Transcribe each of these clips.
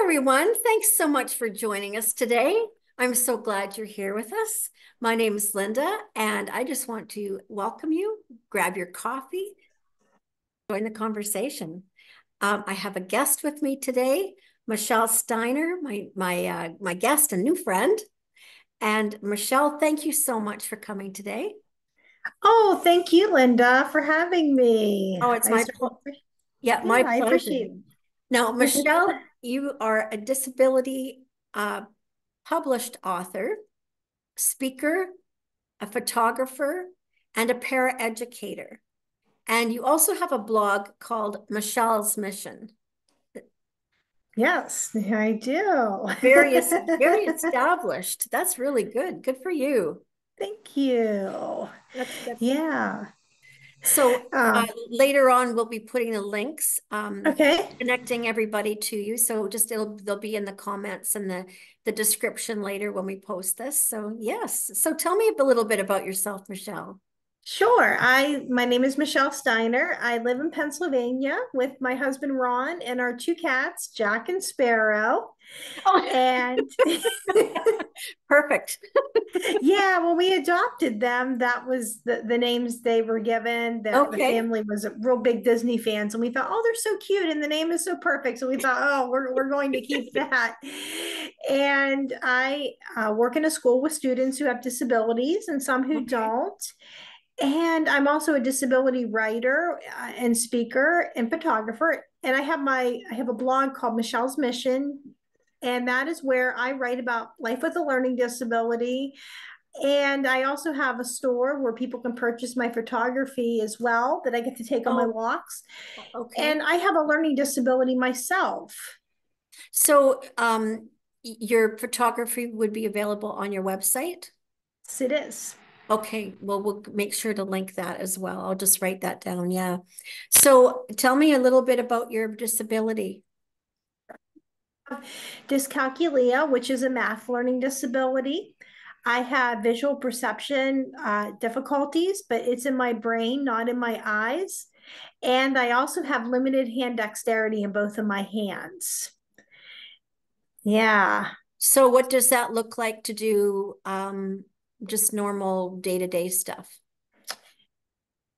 Everyone. Thanks so much for joining us today. I'm so glad you're here with us. My name is Linda, and I just want to welcome you. Grab your coffee, join the conversation. I have a guest with me today, Michelle Steiner, my guest and new friend. And Michelle, thank you so much for coming today. Oh, thank you, Linda, for having me. Oh, it's I my certainly, my yeah, I pleasure. appreciate Now, it. Michelle, you are a disability published author, speaker, a photographer, and a paraeducator. And you also have a blog called Michelle's Mission. Yes, I do. Very established. That's really good. Good for you. Thank you. That's Yeah. so Um, later on we'll be putting the links, okay. connecting everybody to you. So just they'll be in the comments and the description later when we post this. So yes. So tell me a little bit about yourself, Michelle. Sure. My name is Michelle Steiner. I live in Pennsylvania with my husband Ron and our two cats, Jack and Sparrow. Oh, And perfect. yeah, when we adopted them, that was the names they were given. The Okay. family was a real big Disney fans, and we thought, oh, they're so cute, and the name is so perfect. So we thought, oh, we're going to keep that. And I work in a school with students who have disabilities and some who Okay. don't. And I'm also a disability writer and speaker and photographer. And I have a blog called Michelle's Mission, and that is where I write about life with a learning disability, and I also have a store where people can purchase my photography as well that I get to take on my Oh, walks. okay. And I have a learning disability myself. So, your photography would be available on your website? Yes, it is. Okay, well, we'll make sure to link that as well. I'll just write that down. Yeah. So tell me a little bit about your disability. Dyscalculia, which is a math learning disability. I have visual perception difficulties, but it's in my brain, not in my eyes. And I also have limited hand dexterity in both of my hands. Yeah. So what does that look like to do just normal day-to-day stuff?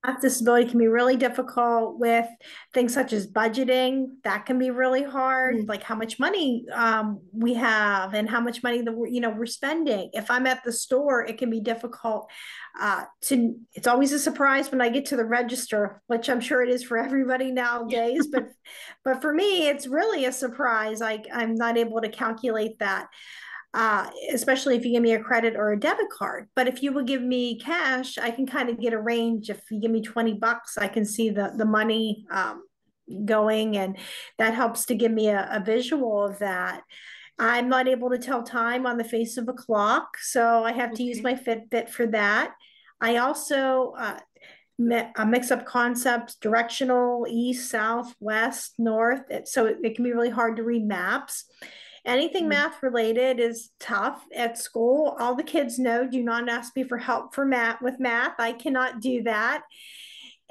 Math disability can be really difficult with things such as budgeting. That can be really hard, Mm. like how much money we have and how much money we're spending. If I'm at the store, it can be difficult to. It's always a surprise when I get to the register, which I'm sure it is for everybody nowadays. But for me, it's really a surprise. I'm not able to calculate that, especially if you give me a credit or a debit card. But if you will give me cash, I can kind of get a range. If you give me $20, I can see the money going, and that helps to give me a visual of that. I'm not able to tell time on the face of a clock, so I have to use Okay. my Fitbit for that. I also mix up concepts, directional, east, south, west, north. So it can be really hard to read maps. Anything Mm. math related is tough at school. All the kids know, do not ask me for help for math with math. I cannot do that.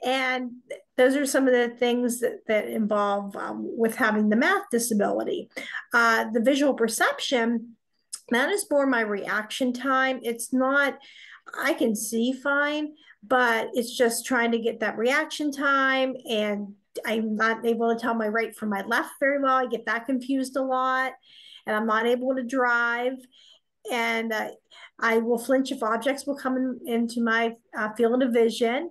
And those are some of the things that involve with having the math disability. The visual perception, that is more my reaction time. It's not, I can see fine, but it's just trying to get that reaction time. And I'm not able to tell my right from my left very well. I get that confused a lot, and I'm not able to drive. And I will flinch if objects will come into my field of vision.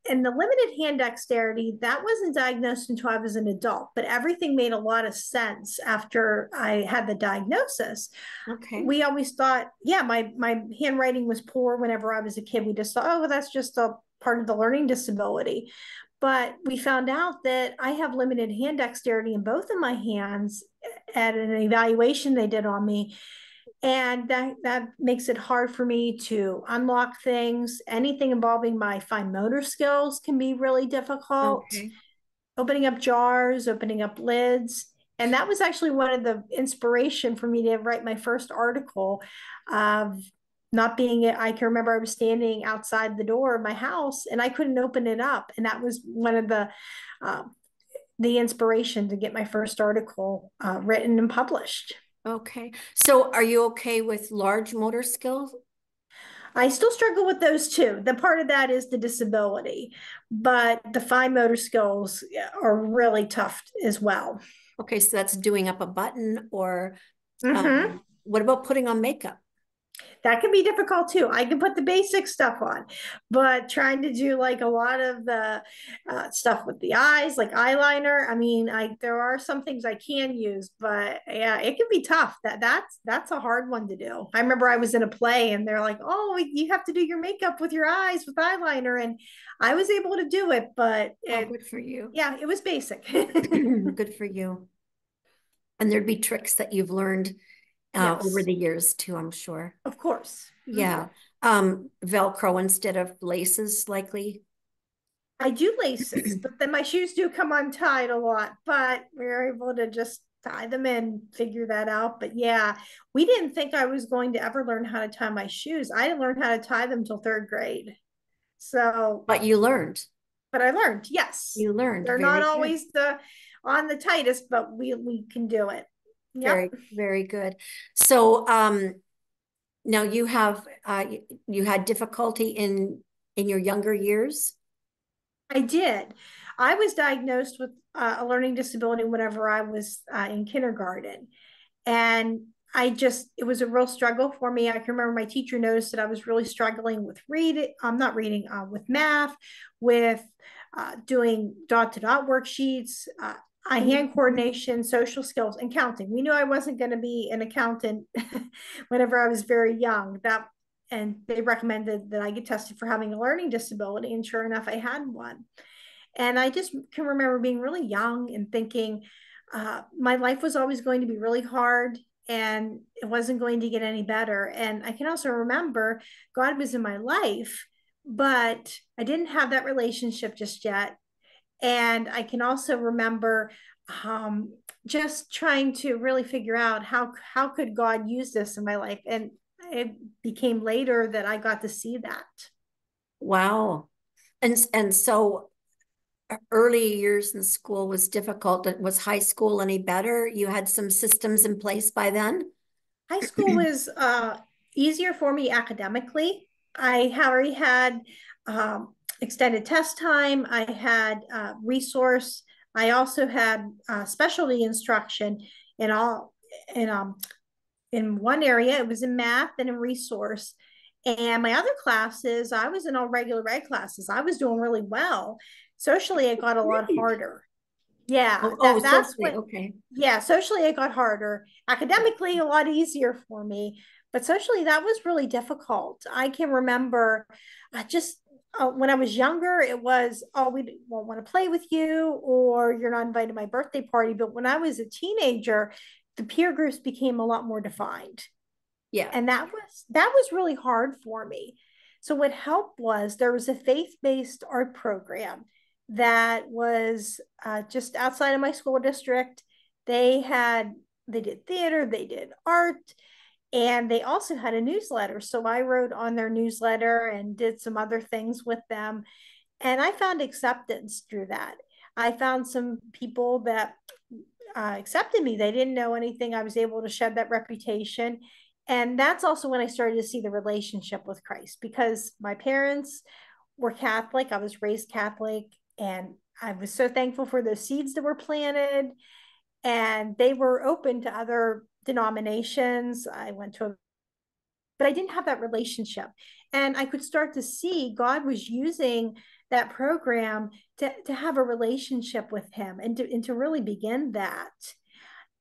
And the limited hand dexterity, that wasn't diagnosed until I was an adult, but everything made a lot of sense after I had the diagnosis. Okay. We always thought, yeah, my handwriting was poor whenever I was a kid. We just thought, oh, well, that's just a part of the learning disability. But we found out that I have limited hand dexterity in both of my hands at an evaluation they did on me. And that makes it hard for me to unlock things. Anything involving my fine motor skills can be really difficult. Okay. Opening up jars, opening up lids. And that was actually one of the inspiration for me to write my first article of not being it. I can remember I was standing outside the door of my house and I couldn't open it up. And that was one of the uh, the inspiration to get my first article written and published. Okay. So are you okay with large motor skills? I still struggle with those too. The part of that is the disability, but the fine motor skills are really tough as well. Okay, so that's doing up a button or Mm-hmm. what about putting on makeup? That can be difficult too. I can put the basic stuff on, but trying to do like a lot of the stuff with the eyes, like eyeliner. I mean, I there are some things I can use, but yeah, it can be tough. That's a hard one to do. I remember I was in a play and they're like, "Oh, you have to do your makeup with your eyes with eyeliner," and I was able to do it, but Oh, it good for you. yeah, it was basic. Good for you. And there'd be tricks that you've learned over Yes, the years too, I'm sure. of course. Mhm. Yeah. Velcro instead of laces, likely. I do laces, but then my shoes do come untied a lot, but we are able to just tie them in, figure that out. But yeah, we didn't think I was going to ever learn how to tie my shoes. I didn't learn how to tie them till third grade. So, But you learned. but I learned, yes. You learned. They're not Very good. always the on the tightest, but we can do it. Yep. Very, very good. So now you have you had difficulty in your younger years. I did. I was diagnosed with a learning disability whenever I was in kindergarten. And it was a real struggle for me. I can remember my teacher noticed that I was really struggling with reading. I'm not reading, with math, with doing dot to dot worksheets, eye hand Mhm. coordination, social skills, and counting. We knew I wasn't going to be an accountant whenever I was very young. And they recommended that I get tested for having a learning disability. And sure enough, I had one. And I just can remember being really young and thinking my life was always going to be really hard and it wasn't going to get any better. And I can also remember God was in my life, but I didn't have that relationship just yet. And I can also remember um, just trying to really figure out how could God use this in my life. And it became later that I got to see that. Wow. And so early years in school was difficult. Was high school any better? You had some systems in place by then? High school was easier for me academically. I already had extended test time. I had resource. I also had specialty instruction in all in in one area. It was in math and in resource. And my other classes, I was in all regular ed classes. I was doing really well. Socially, it got a lot Great. harder. Yeah, Oh, that's socially. when, Okay. yeah, socially it got harder. Academically, a lot easier for me, but socially that was really difficult. I can remember just when I was younger, it was, oh, we won't want to play with you, or you're not invited to my birthday party. But when I was a teenager, the peer groups became a lot more defined, Yeah. and that was really hard for me. So what helped was there was a faith-based art program that was just outside of my school district. They did theater, they did art, and they also had a newsletter. So I wrote on their newsletter and did some other things with them, and I found acceptance through that. I found some people that accepted me. They didn't know anything. I was able to shed that reputation. And that's also when I started to see the relationship with Christ, because my parents were Catholic. I was raised Catholic, and I was so thankful for those seeds that were planted. And they were open to other denominations. I went to a but I didn't have that relationship. And I could start to see God was using that program to have a relationship with him and to really begin that.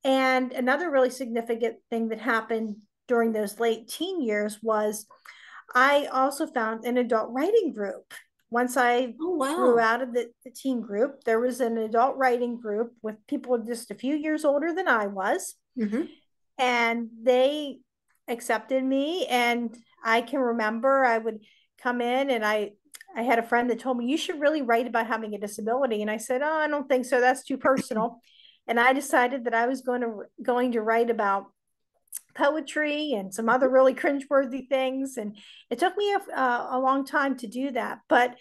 And another really significant thing that happened during those late teen years was I also found an adult writing group. Once I Oh, grew wow. out of the teen group, there was an adult writing group with people just a few years older than I was, Hmm. and they accepted me. And I can remember I would come in and I had a friend that told me you should really write about having a disability, and I said, oh, I don't think so, that's too personal. And I decided that I was going to write about poetry and some other really cringeworthy things, and it took me a long time to do that. But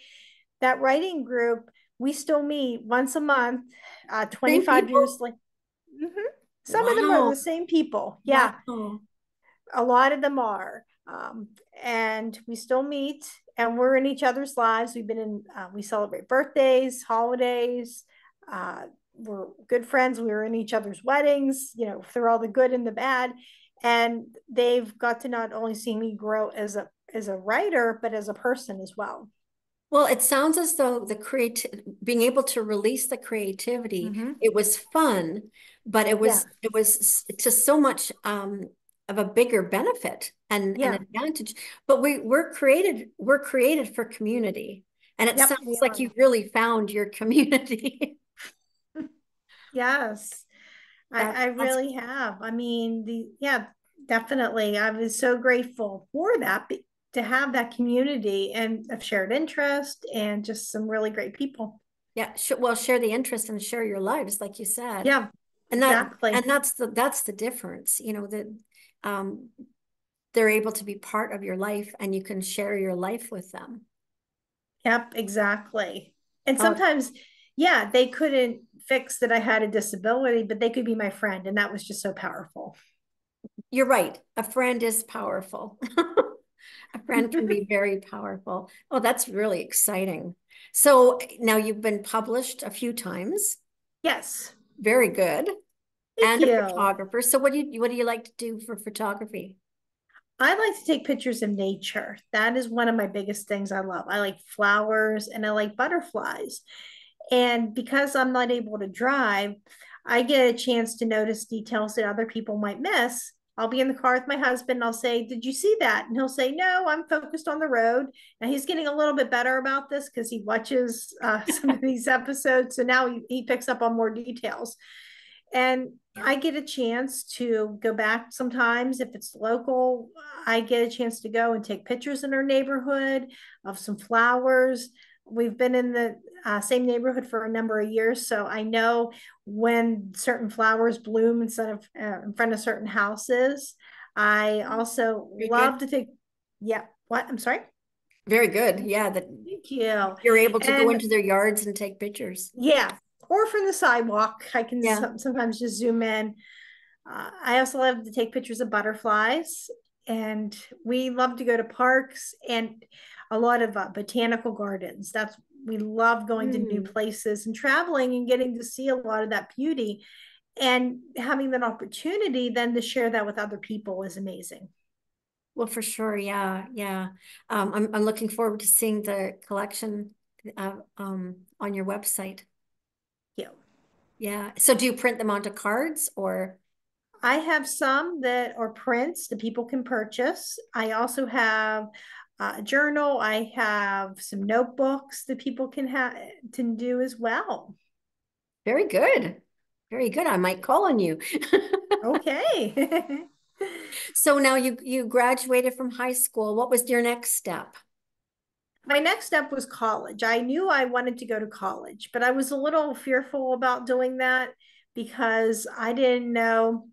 that writing group we still meet once a month, Same 25 people? years like mhm. Some of them are Wow. the same people. Yeah, Wow. a lot of them are. And we still meet and we're in each other's lives. We celebrate birthdays, holidays. We're good friends. We were in each other's weddings, through all the good and the bad. And they've got to not only see me grow as a writer, but as a person as well. Well, it sounds as though being able to release the creativity, Mm-hmm. it was fun, but it Yeah. was it was to so much of a bigger benefit and an Yeah. advantage. But we're created for community. And it Yep. sounds We like are. you really found your community. Yes. I That's really have. I mean, yeah, definitely. I was so grateful for that to have that community and of shared interest and just some really great people. yeah, well, share the interest and share your lives, like you said. Yeah, And that and exactly. that's the difference, that um they're able to be part of your life and you can share your life with them. Yep, exactly. And Oh, sometimes, yeah, they couldn't fix that I had a disability, but they could be my friend. And that was just so powerful. you're right. A friend is powerful. A friend can be very powerful. Oh, that's really exciting. So now you've been published a few times. Yes. Very good. Thank And a you. photographer. So what do you like to do for photography? I like to take pictures of nature. That is one of my biggest things I love. I like flowers and I like butterflies. And because I'm not able to drive, I get a chance to notice details that other people might miss. I'll be in the car with my husband and I'll say, "Did you see that?" And he'll say, "No, I'm focused on the road." Now he's getting a little bit better about this because he watches some of these episodes. So now he picks up on more details. And Yeah. I get a chance to go back sometimes if it's local. I get a chance to go and take pictures in our neighborhood of some flowers. We've been in the same neighborhood for a number of years, so I know when certain flowers bloom in front of certain houses. I also Very good. love to take, yeah, what? I'm sorry. Very good. Yeah, that Thank you. you're able to go And into their yards and take pictures. yeah, or from the sidewalk, I can Yeah. sometimes just zoom in. I also love to take pictures of butterflies, and we love to go to parks and a lot of botanical gardens. We love going to new Hmm. places and traveling and getting to see a lot of that beauty and having that opportunity then to share that with other people is amazing. Well, for sure. Yeah. Yeah. I'm looking forward to seeing the collection on your website. Yeah. Yeah. So do you print them onto cards or? I have some that are prints that people can purchase. I also have a journal. I have some notebooks that people can have to do as well. Very good. Very good. I might call on you. Okay. So now you graduated from high school. What was your next step? My next step was college. I knew I wanted to go to college, but I was a little fearful about doing that because I didn't know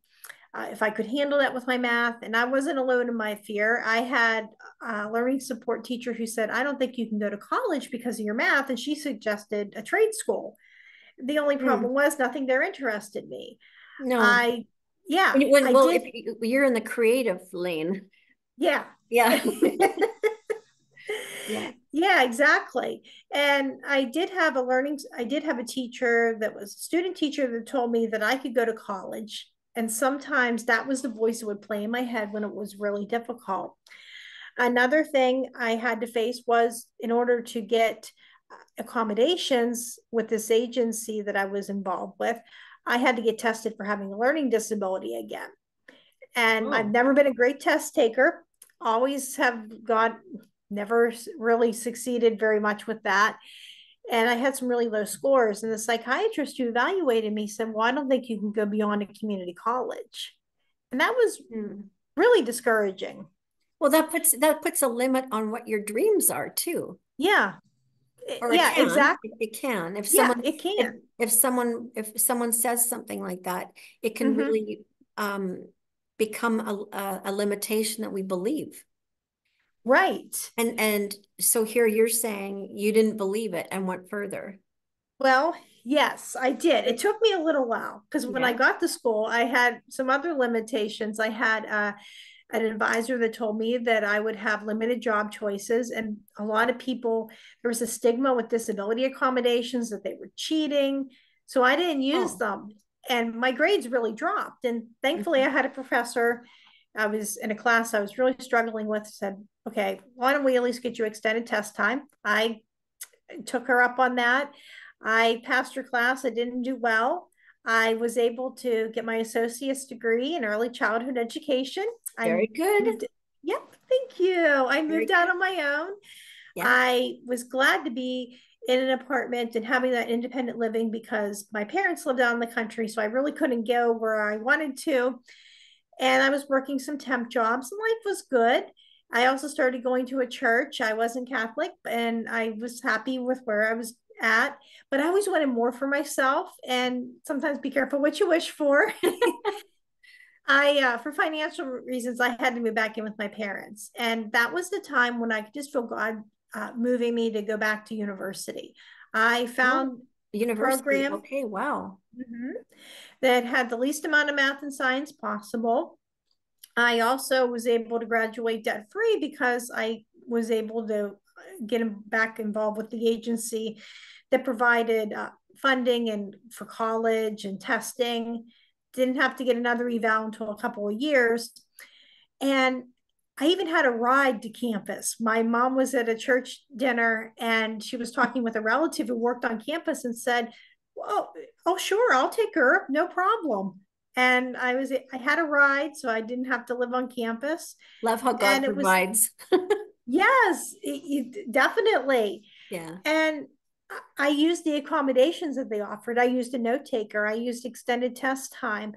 if I could handle that with my math. And I wasn't alone in my fear. I had a learning support teacher who said, "I don't think you can go to college because of your math." And she suggested a trade school. The only Hmm. problem was nothing there interested me. No. I, yeah, I Well, if did. you're in the creative lane. Yeah. Yeah. Yeah. Yeah, exactly. And I did have a teacher that was a student teacher that told me that I could go to college. And sometimes that was the voice that would play in my head when it was really difficult. Another thing I had to face was in order to get accommodations with this agency that I was involved with, I had to get tested for having a learning disability again. And I've Oh. never been a great test taker, always have got, never really succeeded very much with that. And I had some really low scores. And the psychiatrist who evaluated me said, "Well, I don't think you can go beyond a community college." And that was Hmm. really discouraging. Well, that puts a limit on what your dreams are too. Yeah. Or it Yeah, can. exactly. It can. Yeah, it If can. if someone says something like that, it can Mm-hmm. really become a limitation that we believe. Right. And so here you're saying you didn't believe it and went further. Well, yes, I did. It took me a little while because when I Yeah. got to school, I had some other limitations. I had an advisor that told me that I would have limited job choices, and a lot of people, there was a stigma with disability accommodations that they were cheating. So I didn't use Oh. them, and my grades really dropped. And thankfully, Mhm. I had a professor. I was in a class I was really struggling with, said, okay, why don't we at least get you extended test time? I took her up on that. I passed her class. I didn't do well. I was able to get my associate's degree in early childhood education. I Very good. moved, yep, thank you. I Very moved out good. on my own. Yeah. I was glad to be in an apartment and having that independent living because my parents lived out in the country. So I really couldn't go where I wanted to. And I was working some temp jobs and life was good. I also started going to a church. I wasn't Catholic and I was happy with where I was at, but I always wanted more for myself and sometimes be careful what you wish for. For financial reasons, I had to move back in with my parents. And that was the time when I could just feel God moving me to go back to university. I Oh, found a university. program Okay. Wow. that had the least amount of math and science possible. I also was able to graduate debt free because I was able to get back involved with the agency that provided funding and for college and testing. Didn't have to get another eval until a couple of years. And I even had a ride to campus. My mom was at a church dinner and she was talking with a relative who worked on campus and said, well, oh, sure, I'll take her, no problem. And I had a ride, so I didn't have to live on campus. Love how And God it was, provides. yes, definitely. Yeah. And I used the accommodations that they offered. I used a note taker, I used extended test time,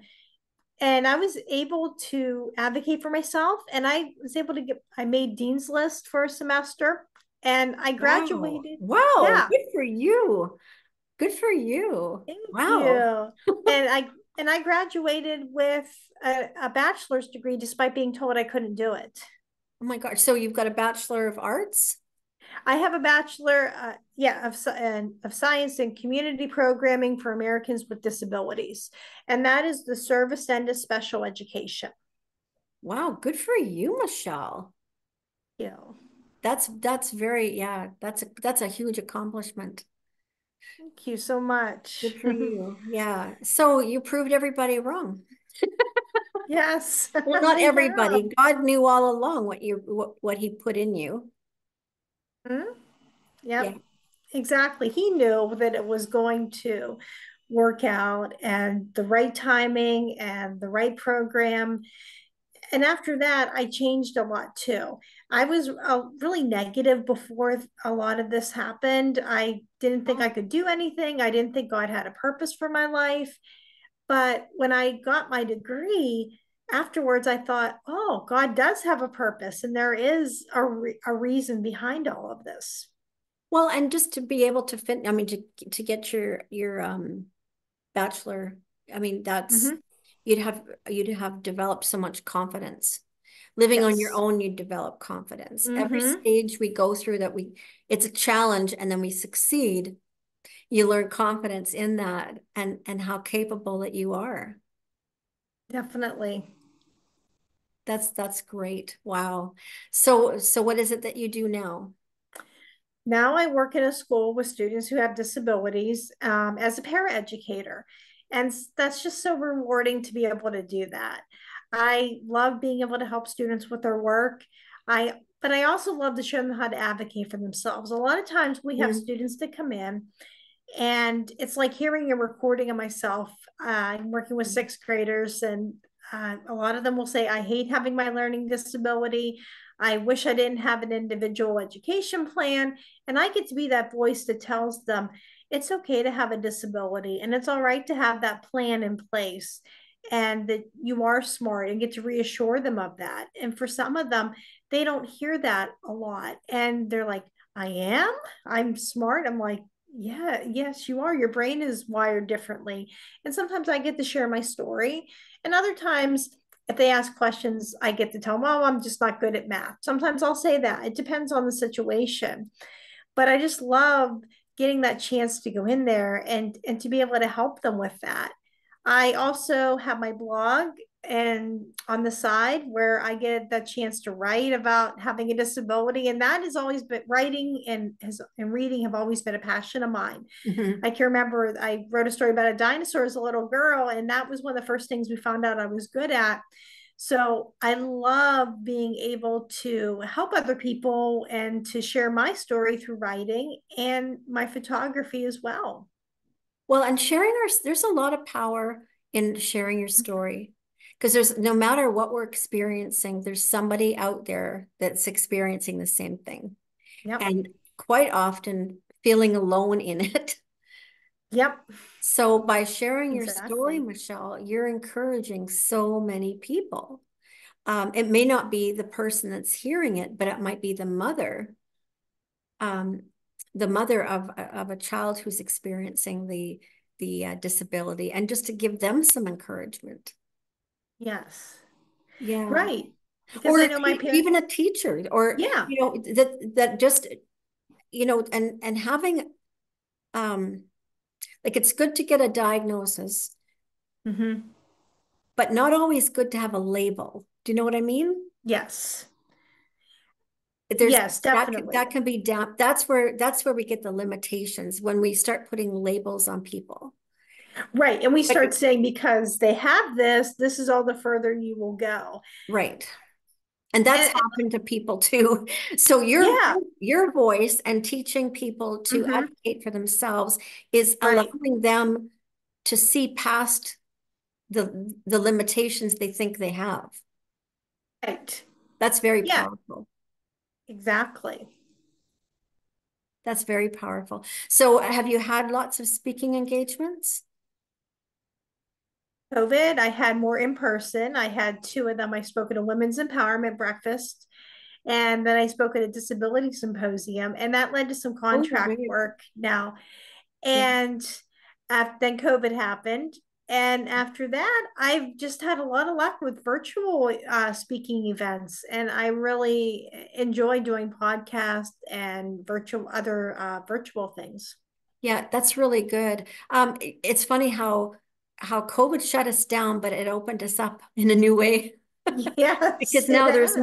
and I was able to advocate for myself. And I was able to I made Dean's List for a semester and I Wow. graduated. Wow. Yeah, Good for you. Good for you. thank Wow. you. And I graduated with a bachelor's degree despite being told I couldn't do it. Oh my gosh. So you've got a Bachelor of Arts? I have a bachelor, of science and community programming for Americans with disabilities, and that is the service end of special education. Wow. Good for you, Michelle. You know, That's very, yeah, that's a huge accomplishment. thank you so much. Good for you. Yeah. So you proved everybody wrong. Yes, Well, not I have. everybody. God knew all along what he put in you. Mhm. Yeah. Yep, exactly. He knew that it was going to work out and the right timing and the right program. And after that, I changed a lot too. I was really negative before a lot of this happened. I didn't think I Oh. could do anything. I didn't think God had a purpose for my life. But when I got my degree, afterwards, I thought, oh, God does have a purpose, and there is a reason behind all of this. Well, and just to be able to fit, I mean, to get your bachelor, I mean, that's Hmm. you'd have developed so much confidence. Living on your Yes. own, you develop confidence. Every Hmm. stage we go through that it's a challenge and then we succeed, you learn confidence in that and how capable that you are. Definitely. That's great. Wow. So what is it that you do now? Now I work in a school with students who have disabilities as a paraeducator. And that's just so rewarding to be able to do that. I love being able to help students with their work. But I also love to show them how to advocate for themselves. A lot of times we have Mm. students that come in and it's like hearing a recording of myself. I'm working with sixth graders, and a lot of them will say, I hate having my learning disability. I wish I didn't have an individual education plan. And I get to be that voice that tells them it's okay to have a disability and it's all right to have that plan in place and that you are smart, and get to reassure them of that. And for some of them, they don't hear that a lot. And they're like, I'm smart. I'm like, yeah, yes, you are. Your brain is wired differently. And sometimes I get to share my story. And other times, if they ask questions, I get to tell them, oh, I'm just not good at math. Sometimes I'll say that. It depends on the situation. But I just love getting that chance to go in there and to be able to help them with that. I also have my blog and on the side where I get the chance to write about having a disability, and that has always been writing and reading have always been a passion of mine. Mhm. I can remember I wrote a story about a dinosaur as a little girl, and that was one of the first things we found out I was good at. So I love being able to help other people and to share my story through writing and my photography as well. Well, and there's a lot of power in sharing your story because there's no matter what we're experiencing, there's somebody out there that's experiencing the same thing. Yep. And quite often feeling alone in it. Yep. So by sharing your story, Exactly. Michelle, you're encouraging so many people. It may not be the person that's hearing it, but it might be um, the mother of a child who's experiencing the disability, and just to give them some encouragement. Yes. Yeah, Right. Because or I a know my even parents. a teacher, or Yeah. that just and having um like it's good to get a diagnosis, Hmm. but not always good to have a label. Do you know what I mean? Yes. There's Yes, that definitely. can be down. That's where we get the limitations when we start putting labels on people. Right. And we But start saying because they have this is all the further you will go. right. And that's And happened to people too. So yeah. your voice and teaching people to Hmm. advocate for themselves is Right. allowing them to see past the limitations they think they have. Right. That's very Yeah, powerful. exactly. That's very powerful. So have you had lots of speaking engagements? COVID, I had more in person. I had two of them. I spoke at a women's empowerment breakfast, and then I spoke at a disability symposium, and that led to some Oh, contract great. work now. Yeah. And then COVID happened. And after that, I've just had a lot of luck with virtual speaking events. And I really enjoy doing podcasts and virtual things. Yeah, that's really good. It's funny how COVID shut us down, but it opened us up in a new way. Yes, Because it now has.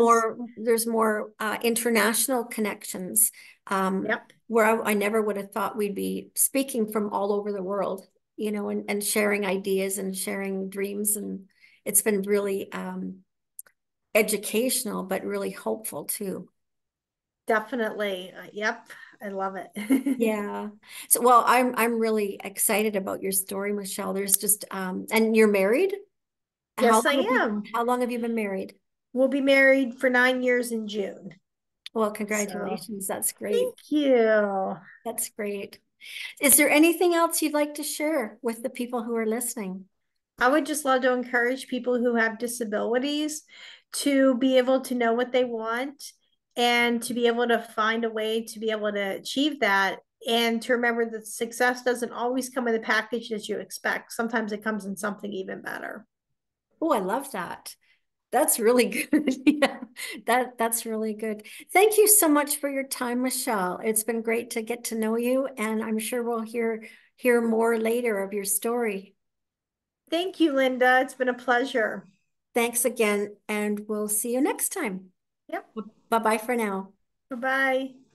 there's more international connections, Yep, where I never would have thought we'd be speaking from all over the world, and sharing ideas and sharing dreams. And it's been really educational, but really hopeful too. definitely. Yep, I love it. Yeah. So, well, I'm really excited about your story, Michelle. There's just and you're married? Yes, I am. How long have you been married? We'll be married for 9 years in June. Well, So congratulations. That's great. thank you. That's great. Is there anything else you'd like to share with the people who are listening? I would just love to encourage people who have disabilities to be able to know what they want and to be able to find a way to be able to achieve that. And to remember that success doesn't always come in the package that you expect. Sometimes it comes in something even better. Oh, I love that. That's really good. Yeah, that's really good. Thank you so much for your time, Michelle. It's been great to get to know you, and I'm sure we'll hear more later of your story. Thank you, Linda. It's been a pleasure. Thanks again, and we'll see you next time. Yep. Bye-bye for now. Bye bye.